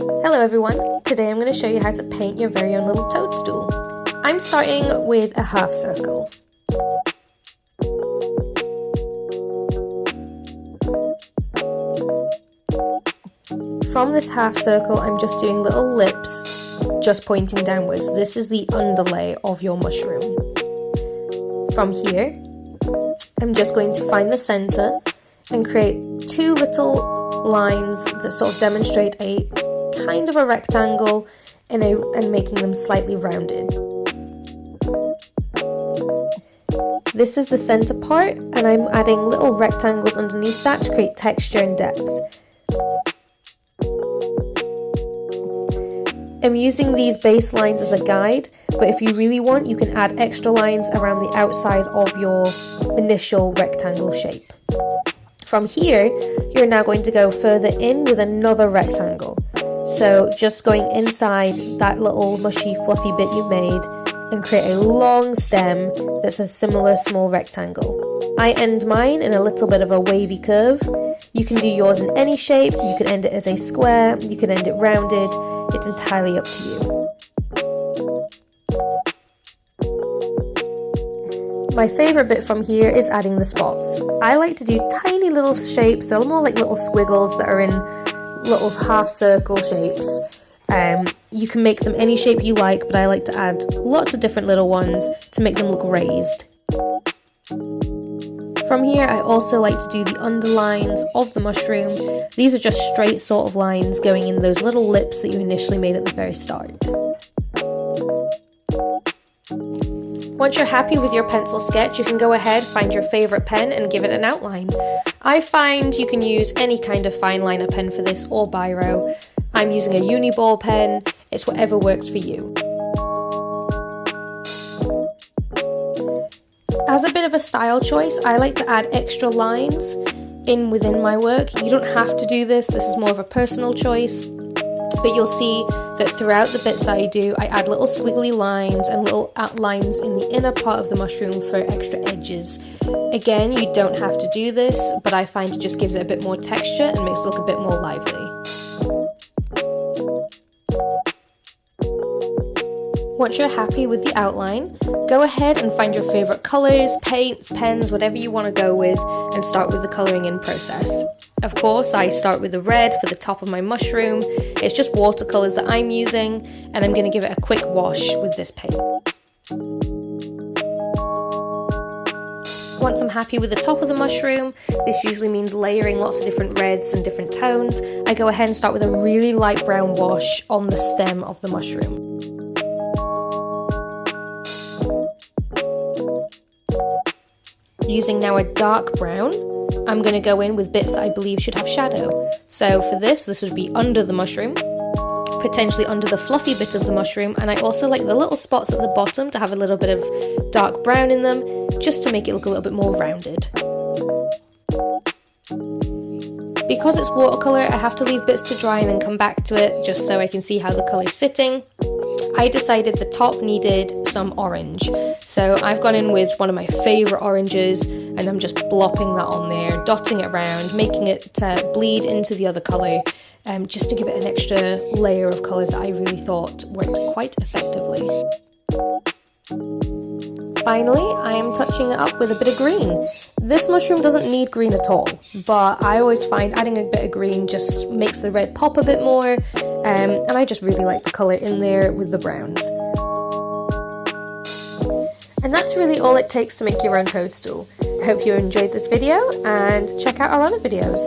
Hello everyone, today I'm going to show you how to paint your very own little toadstool. I'm starting with a half circle. From this half circle I'm just doing little lips, just pointing downwards. This is the underlay of your mushroom. From here, I'm just going to find the center and create two little lines that sort of demonstrate a kind of a rectangle and making them slightly rounded. This is the center part, and I'm adding little rectangles underneath that to create texture and depth. I'm using these base lines as a guide, but if you really want, you can add extra lines around the outside of your initial rectangle shape. From here, you're now going to go further in with another rectangle. So just going inside that little mushy fluffy bit you made and create a long stem that's a similar small rectangle. I end mine in a little bit of a wavy curve. You can do yours in any shape. You can end it as a square, you can end it rounded. It's entirely up to you. My favourite bit from here is adding the spots. I like to do tiny little shapes. They're more like little squiggles that are in little half circle shapes. You can make them any shape you like, but I like to add lots of different little ones to make them look raised. From here, I also like to do the underlines of the mushroom. These are just straight sort of lines going in those little lips that you initially made at the very start. Once you're happy with your pencil sketch, you can go ahead, find your favourite pen and give it an outline. I find you can use any kind of fine liner pen for this or biro. I'm using a uni ball pen, it's whatever works for you. As a bit of a style choice, I like to add extra lines within my work. You don't have to do this, this is more of a personal choice. But you'll see that throughout the bits I do, I add little squiggly lines and little outlines in the inner part of the mushroom for extra edges. Again, you don't have to do this, but I find it just gives it a bit more texture and makes it look a bit more lively. Once you're happy with the outline, go ahead and find your favourite colours, paints, pens, whatever you want to go with, and start with the colouring in process. Of course, I start with the red for the top of my mushroom. It's just watercolours that I'm using, and I'm going to give it a quick wash with this paint. Once I'm happy with the top of the mushroom, this usually means layering lots of different reds and different tones, I go ahead and start with a really light brown wash on the stem of the mushroom. Using now a dark brown, I'm going to go in with bits that I believe should have shadow. So for this would be under the mushroom, potentially under the fluffy bit of the mushroom, and I also like the little spots at the bottom to have a little bit of dark brown in them, just to make it look a little bit more rounded. Because it's watercolour, I have to leave bits to dry and then come back to it, just so I can see how the colour's sitting. I decided the top needed some orange, so I've gone in with one of my favourite oranges and I'm just plopping that on there, dotting it around, making it bleed into the other colour, just to give it an extra layer of colour that I really thought worked quite effectively. Finally, I am touching it up with a bit of green. This mushroom doesn't need green at all, but I always find adding a bit of green just makes the red pop a bit more, and I just really like the colour in there with the browns. And that's really all it takes to make your own toadstool. I hope you enjoyed this video, and check out our other videos.